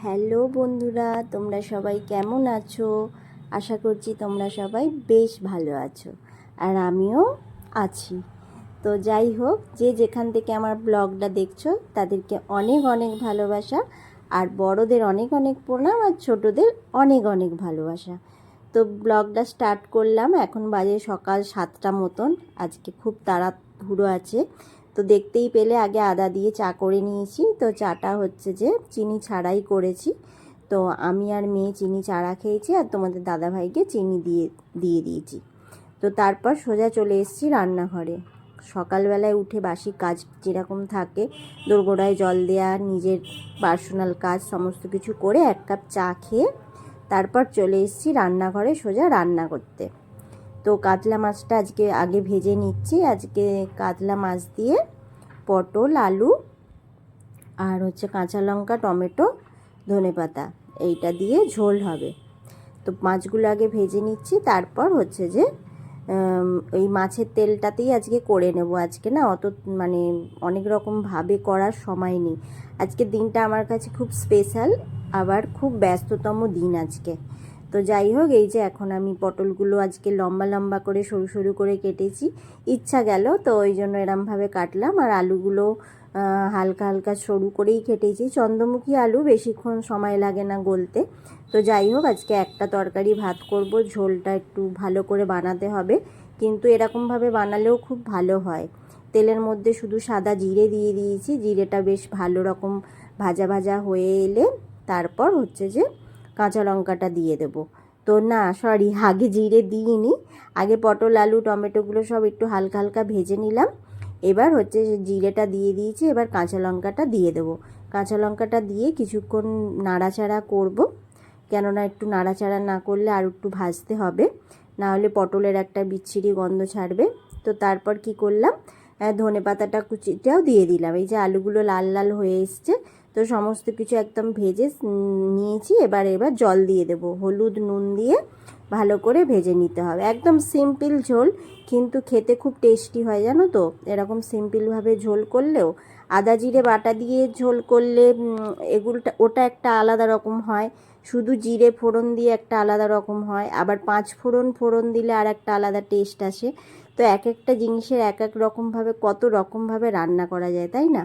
Hello বন্ধুরা, তোমরা সবাই কেমন আছো? আশা করছি তোমরা সবাই বেশ ভালো আছো, আর আমিও আছি। তো যাই হোক, যে যেখান থেকে আমার ব্লগটা দেখছো তাদেরকে অনেক অনেক ভালোবাসা, আর বড়দের অনেক অনেক প্রণাম, আর ছোটদের অনেক অনেক ভালোবাসা। তো ব্লগটা স্টার্ট করলাম, এখন বাজে সকাল 7টা মতন। আজকে খুব তাড়াহুড়ো আছে। তো দেখতেই পেলে আগে আদা দিয়ে চা করে নিয়েছি। তো চাটা হচ্ছে যে চিনি ছাড়াই করেছি। তো আমি আর মেয়ে চিনি ছাড়া খেয়েছি, আর তোমাদের দাদাভাইকে চিনি দিয়ে দিয়ে দিয়েছি। তো তারপর সোজা চলে এসেছি রান্নাঘরে। সকালবেলায় উঠে বাসি কাজ যেরকম থাকে, দোরগোড়ায় জল দেওয়া, নিজের পার্সোনাল কাজ সমস্ত কিছু করে 1 কাপ চা খেয়ে তারপর চলে এসেছি রান্নাঘরে সোজা রান্না করতে। তো কাতলা মাছটা আজকে আগে ভেজে নিচ্ছি। আজকে কাতলা মাছ দিয়ে পটল, আলু আর হচ্ছে কাঁচা লঙ্কা, টমেটো, ধনেপাতা এইটা দিয়ে ঝোল হবে। তো মাছগুলো আগে ভেজে নিচ্ছি, তারপর হচ্ছে যে ওই মাছের তেলটাতেই আজকে করে নেব। আজকে না অত মানে অনেক রকমভাবে করার সময় নেই। আজকের দিনটা আমার কাছে খুব স্পেশাল, আবার খুব ব্যস্ততম দিন আজকে। তো যাই হোক, এই যে এখন আমি পটলগুলো আজকে লম্বা লম্বা করে সরু সরু করে কেটেছি, ইচ্ছা গেল তো ওই জন্য এরমভাবে কাটলাম। আর আলুগুলো হালকা হালকা সরু করেই কেটেছি। চন্দ্রমুখী আলু, বেশিক্ষণ সময় লাগে না গলতে। তো যাই হোক, আজকে একটা তরকারি ভাত করব, ঝোলটা একটু ভালো করে বানাতে হবে, কিন্তু এরকমভাবে বানালেও খুব ভালো হয়। তেলের মধ্যে শুধু সাদা জিরে দিয়ে দিয়েছি, জিরেটা বেশ ভালো রকম ভাজা ভাজা হয়ে এলে তারপর হচ্ছে যে কাঁচা লঙ্কাটা দিয়ে দেবো। তো না সরি, আগে জিরে দিইনি, আগে পটল, আলু, টমেটোগুলো সব একটু হালকা হালকা ভেজে নিলাম। এবার হচ্ছে জিরেটা দিয়ে দিয়েছি, এবার কাঁচা লঙ্কাটা দিয়ে দেবো। কাঁচা লঙ্কাটা দিয়ে কিছুক্ষণ নাড়াচাড়া করব, কেননা একটু নাড়াচাড়া না করলে আর একটু ভাজতে হবে, না হলে পটলের একটা বিচ্ছিরি গন্ধ ছাড়বে। তো তারপর কি করলাম, ধনেপাতাটা কুচিটাও দিয়ে দিলাম। এই যে আলুগুলো লাল লাল হয়ে এসছে, তো সমস্ত কিছু একদম ভেজে নিয়েছি। এবার জল দিয়ে দেবো, হলুদ নুন দিয়ে ভালো করে ভেজে নিতে হবে। একদম সিম্পল ঝোল, কিন্তু খেতে খুব টেস্টি হয়, জানো তো। এরকম সিম্পলভাবে ঝোল করলেও, আদা জিরে বাটা দিয়ে ঝোল করলে এগুলোটা ওটা একটা আলাদা রকম হয়, শুধু জিরে ফোড়ন দিয়ে একটা আলাদা রকম হয়, আবার 5 ফোড়ন দিলে আর একটা আলাদা টেস্ট আসে। তো এক একটা জিনিসের এক এক রকমভাবে কত রকমভাবে রান্না করা যায়, তাই না?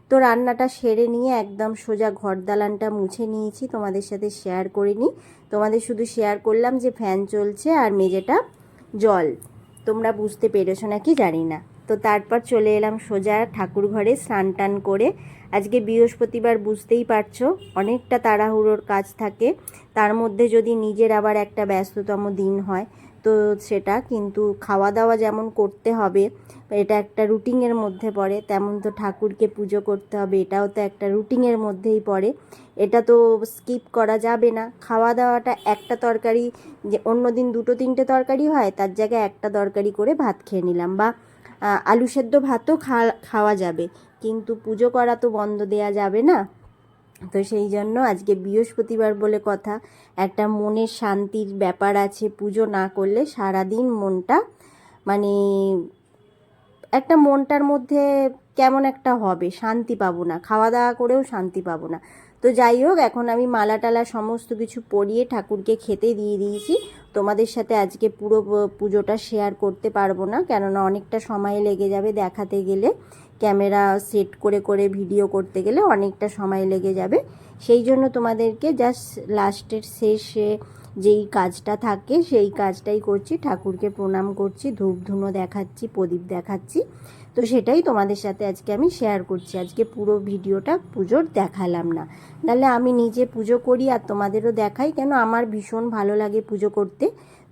তো রান্নাটা সেরে নিয়ে একদম সোজা ঘর দালানটা মুছে নিয়েছি, তোমাদের সাথে শেয়ার করিনি। তোমাদের শুধু শেয়ার করলাম যে ফ্যান চলছে আর মেঝেটা জল, তোমরা বুঝতে পেরেছো নাকি জানি না। তো তারপর চলে এলাম সোজা ঠাকুর ঘরে স্নান টান করে। আজকে বৃহস্পতিবার, বুঝতেই পারছো অনেকটা তাড়াহুড়োর কাজ থাকে, তার মধ্যে যদি নিজের আবার একটা ব্যস্ততম দিন হয়, তো সেটা কিন্তু খাওয়া দাওয়া যেমন করতে হবে, এটা একটা রুটিনের মধ্যে পড়ে, তেমন তো ঠাকুরকে পুজো করতে হবে, এটাও তো একটা রুটিনের মধ্যেই পড়ে। এটা তো স্কিপ করা যাবে না। খাওয়া দাওয়াটা একটা তরকারি, যে অন্য দিন 2-3টে তরকারি হয়, তার জায়গায় একটা তরকারি করে ভাত খেয়ে নিলাম, বা আলু সেদ্ধ ভাতও খাওয়া যাবে, কিন্তু পুজো করা তো বন্ধ দেয়া যাবে না। তো সেই জন্য আজকে বৃহস্পতিবার বলে কথা, একটা মনের শান্তির ব্যাপার আছে। পুজো না করলে সারাদিন মনটা মানে একটা মনটার মধ্যে কেমন একটা হবে, শান্তি পাবো না, খাওয়া দাওয়া করেও শান্তি পাবো না। তো যাই হোক, এখন আমি মালা টালা সমস্ত কিছু পরিয়ে ঠাকুরকে খেতে দিয়ে দিয়েছি। তোমাদের সাথে আজকে পুরো পুজোটা শেয়ার করতে পারবো না, কেননা অনেকটা সময় লেগে যাবে দেখাতে গেলে, ক্যামেরা সেট করে করে ভিডিও করতে গেলে অনেকটা সময় লেগে যাবে। সেই জন্য তোমাদেরকে জাস্ট লাস্টের শেষে যেই কাজটা থাকে সেই কাজটাই করছি, ঠাকুরকে প্রণাম করছি, ধূপ ধুনো দেখাচ্ছি, প্রদীপ দেখাচ্ছি। তো সেটাই তোমাদের সাথে আজকে আমি শেয়ার করছি। আজকে পুরো ভিডিওটা পুজোর দেখালাম না, নাহলে আমি নিজে পুজো করি আর তোমাদেরও দেখাই, কেন আমার ভীষণ ভালো লাগে পুজো করতে,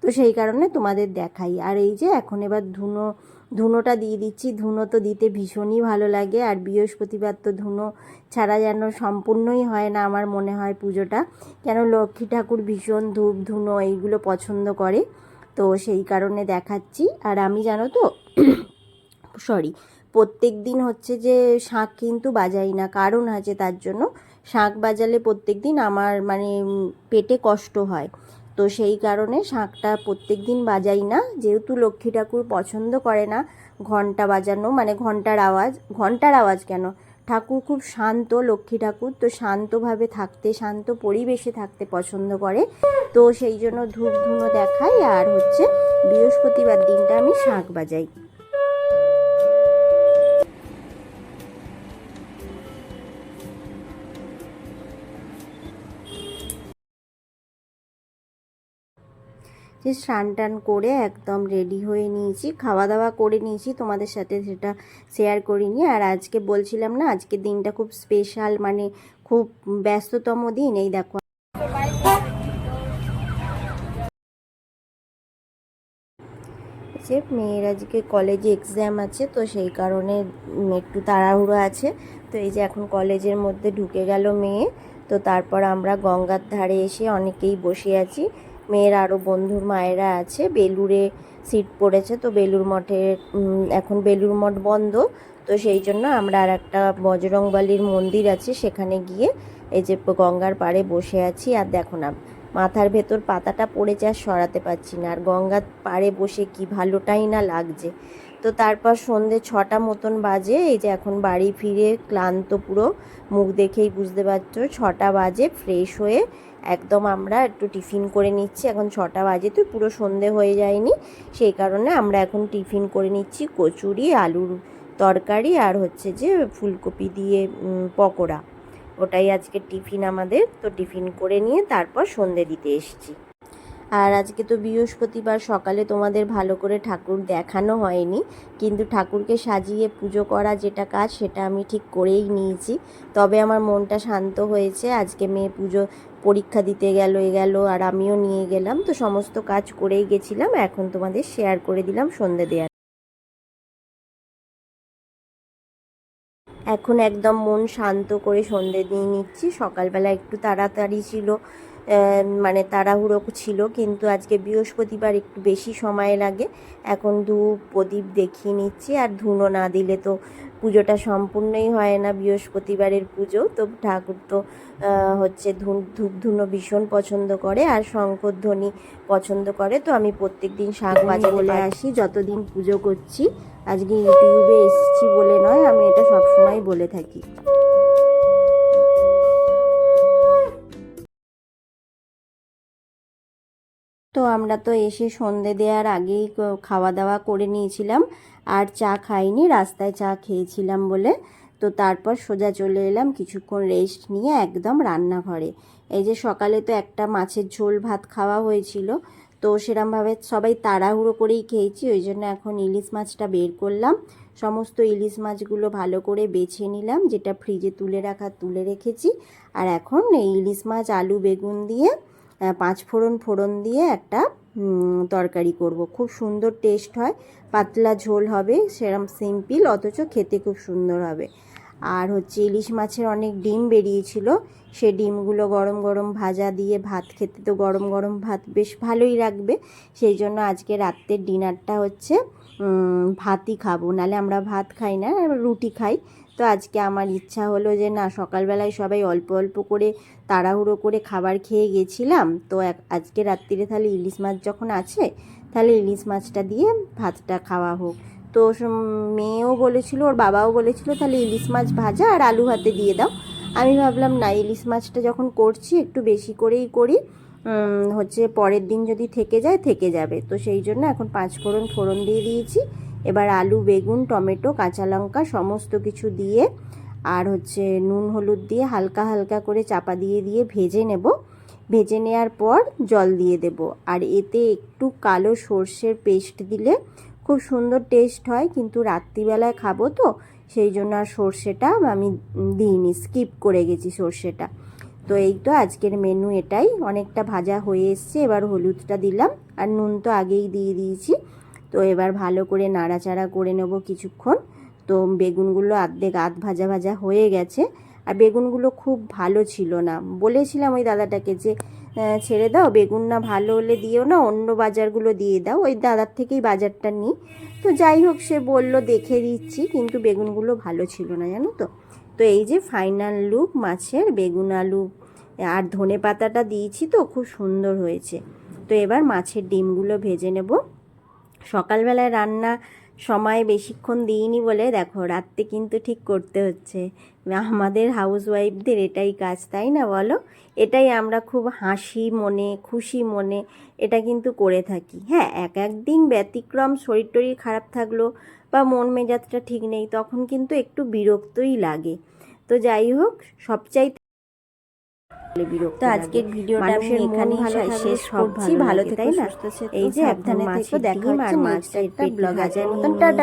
তো সেই কারণে তোমাদের দেখাই। আর এই যে এখন এবার ধুনোটা দিয়ে দিচ্ছি। ধুনো তো দিতে ভীষণই ভালো লাগে, আর বৃহস্পতিবার তো ধুনো ছাড়া যেন সম্পূর্ণই হয় না আমার মনে হয় পুজোটা, কেন লক্ষ্মী ঠাকুর ভীষণ ধূপ ধুনো এইগুলো পছন্দ করে, তো সেই কারণে দেখাচ্ছি। আর আমি জানো তো সরি, প্রত্যেক দিন হচ্ছে যে শাঁখ কিন্তু বাজাই না, কারণ আছে তার জন্য। শাঁখ বাজালে প্রত্যেক দিন আমার মানে পেটে কষ্ট হয়, তো সেই কারণে শাঁখটা প্রত্যেক দিন বাজাই না, যেহেতু লক্ষ্মী ঠাকুর পছন্দ করে না ঘন্টা বাজানো, মানে ঘন্টার আওয়াজ কেন, ঠাকুর খুব শান্ত, লক্ষ্মী ঠাকুর, তো শান্তভাবে থাকতে, শান্ত পরিবেশে থাকতে পছন্দ করে। তো সেই জন্য ধূপ ধুনো দেখাই, আর হচ্ছে বৃহস্পতিবার দিনটা আমি শাঁখ বাজাই। যে স্নান টান করে একদম রেডি হয়ে নিয়েছি, খাওয়া দাওয়া করে নিয়েছি, তোমাদের সাথে সেটা শেয়ার করিনি। আর আজকে বলছিলাম না, আজকের দিনটা খুব স্পেশাল, মানে খুব ব্যস্ততম দিন। এই দেখো, যে মেয়ের আজকে কলেজে এক্সাম আছে, তো সেই কারণে একটু তাড়াহুড়ো আছে। তো এই যে এখন কলেজের মধ্যে ঢুকে গেল মেয়ে। তো তারপর আমরা গঙ্গার ধারে এসে অনেকেই বসে আছি, মেয়ের আরও বন্ধুর মায়েরা আছে। বেলুড়ে সিট পড়েছে, তো বেলুড় মঠে এখন বেলুড় মঠ বন্ধ, তো সেই জন্য আমরা আর একটা বজরংবলীর মন্দির আছে সেখানে গিয়ে এই যে গঙ্গার পাড়ে বসে আছি। আর দেখো না, মাথার ভেতর পাতাটা পড়েছে আর সরাতে পারছি না, আর গঙ্গার পাড়ে বসে কি ভালোটাই না লাগছে। তো তারপর সন্ধে 6টা মতন বাজে, এই যে এখন বাড়ি ফিরে ক্লান্ত পুরো, মুখ দেখেই বুঝতে পারছো 6টা বাজে। ফ্রেশ হয়ে একদম আমরা একটু টিফিন করে নিচ্ছি, এখন 6টা বাজে তো পুরো সন্ধে হয়ে যায়নি, সেই কারণে আমরা এখন টিফিন করে নিচ্ছি। কচুরি, আলুর তরকারি, আর হচ্ছে যে ফুলকপি দিয়ে পকোড়া, ওটাই আজকে টিফিন আমাদের। তো টিফিন করে নিয়ে তারপর সন্ধে দিতে এসেছি। আর আজকে তো বৃহস্পতিবার, সকালে তোমাদের ভালো করে ঠাকুর দেখানো হয়নি, কিন্তু ঠাকুরকে সাজিয়ে পুজো করা যেটা কাজ সেটা আমি ঠিক করেই নিয়েছি। তবে আমার মনটা শান্ত হয়েছে। আজকে মেয়ে পুজো পরীক্ষা দিতে গেল আর আমিও নিয়ে গেলাম, তো সমস্ত কাজ করেই গেছিলাম। এখন তোমাদের শেয়ার করে দিলাম সন্ধে দেওয়ার। এখন একদম মন শান্ত করে সন্ধে দিয়ে নিচ্ছি। সকালবেলা একটু তাড়াতাড়ি ছিল, মানে তাড়াহুড়ো ছিল, কিন্তু আজকে বৃহস্পতিবার একটু বেশি সময় লাগে। এখন ধূপ প্রদীপ দেখিয়ে নিচ্ছি, আর ধুনো না দিলে তো পুজোটা সম্পূর্ণই হয় না, বৃহস্পতিবারের পুজো। তো ঠাকুর তো হচ্ছে ধূপ ধুনো ভীষণ পছন্দ করে, আর শঙ্করধ্বনি পছন্দ করে। তো আমি প্রত্যেক দিন শাঁখ বাজাতে বলে আসি যতদিন পুজো করছি। আজকে ইউটিউবে এসেছি বলে নয়, আমি এটা সবসময় বলে থাকি। তো আমরা তো এসে সন্ধে দেওয়ার আগেই খাওয়া দাওয়া করে নিয়েছিলাম, আর চা খাইনি, রাস্তায় চা খেয়েছিলাম বলে। তো তারপর সোজা চলে এলাম কিছুক্ষণ রেস্ট নিয়ে একদম রান্নাঘরে। এই যে সকালে তো একটা মাছের ঝোল ভাত খাওয়া হয়েছিল, তো সেরমভাবে সবাই তাড়াহুড়ো করেই খেয়েছি, ওই জন্য এখন ইলিশ মাছটা বের করলাম। সমস্ত ইলিশ মাছগুলো ভালো করে বেছে নিলাম, যেটা ফ্রিজে তুলে রেখেছি। আর এখন এই ইলিশ মাছ আলু বেগুন দিয়ে 5 ফোড়ন দিয়ে একটা তরকারি করব। খুব সুন্দর টেস্ট হয়, পাতলা ঝোল হবে, সেরম সিম্পল, অথচ খেতে খুব সুন্দর হবে। আর হচ্ছে ইলিশ মাছের অনেক ডিম বেরিয়েছিল, সে ডিমগুলো গরম গরম ভাজা দিয়ে ভাত খেতে, তো গরম গরম ভাত বেশ ভালোই লাগবে। সেই জন্য আজকে রাত্রের ডিনারটা হচ্ছে ভাতই খাবো, নালে আমরা ভাত খাই না, রুটি খাই। তো আজকে আমার ইচ্ছা হলো যে না, সকালবেলায় সবাই অল্প অল্প করে তাড়াহুড়ো করে খাবার খেয়ে গেছিলাম, তো আজকে রাত্রিরে তাহলে ইলিশ মাছ যখন আছে, তাহলে ইলিশ মাছটা দিয়ে ভাতটা খাওয়া হোক। তো মেয়েও বলেছিল, ওর বাবাও বলেছিল তাহলে ইলিশ মাছ ভাজা আর আলু ভাতে দিয়ে দাও। আমি ভাবলাম না, ইলিশ মাছটা যখন করছি একটু বেশি করেই করি, হচ্ছে পরের দিন যদি থেকে যাবে। তো সেই জন্য এখন 5 ফোড়ন দিয়ে দিয়েছি। এবার আলু বেগুন টমেটো কাঁচা লঙ্কা সমস্ত কিছু দিয়ে, আর হচ্ছে নুন হলুদ দিয়ে হালকা হালকা করে চাপা দিয়ে ভেজে নেব। ভেজে নেওয়ার পর জল দিয়ে দেব, আর এতে একটু কালো সর্ষের পেস্ট দিলে খুব সুন্দর টেস্ট হয়, কিন্তু রাত্রিবেলায় খাবো তো সেই জন্য আর সর্ষেটা আমি দিইনি, স্কিপ করে গেছি সর্ষেটা। তো এই তো আজকের মেনু এটাই। অনেকটা ভাজা হয়ে এসছে, এবার হলুদটা দিলাম, আর নুন তো আগেই দিয়ে দিয়েছি। তো এবার ভালো করে নাড়াচাড়া করে নেব কিছুক্ষণ। তো বেগুনগুলো আধ ভাজা হয়ে গেছে, আর বেগুনগুলো খুব ভালো ছিল না। বলেছিলাম ওই দাদাটাকে যে ছেড়ে দাও, বেগুন না ভালো হলে দিও না, অন্য বাজারগুলো দিয়ে দাও, ওই দাদার থেকেই বাজারটা নিই। তো যাই হোক, সে বলল দেখে দিচ্ছি, কিন্তু বেগুনগুলো ভালো ছিল না, জানো তো। তো এই যে ফাইনাল লুক মাছের, বেগুন আলু আর ধনে পাতাটা দিয়েছি, তো খুব সুন্দর হয়েছে। তো এবার মাছের ডিমগুলো ভেজে নেব। সকালবেলায় রান্না সময় বেশিক্ষণ দিইনি বলে দেখো রাত্রে কিন্তু ঠিক করতে হচ্ছে। আমাদের হাউসওয়াইফদের এটাই কাজ, তাই না বলো? এটাই আমরা খুব হাসি মনে, খুশি মনে এটা কিন্তু করে থাকি। হ্যাঁ, এক একদিন ব্যতিক্রম, শরীর টরীর খারাপ থাকলো বা মন মেজাজটা ঠিক নেই, তখন কিন্তু একটু বিরক্তই লাগে। তো যাই হোক, সবচাইতে বিরক্ত আজকের ভিডিওটা আমি এখানেই শেষ করছি। ভালো থেকো, সুস্থ থেকো, এই যে সাবধানে থেকো। দেখা হচ্ছে নেক্সট একটা ব্লগ। আজকের মতন টাটা।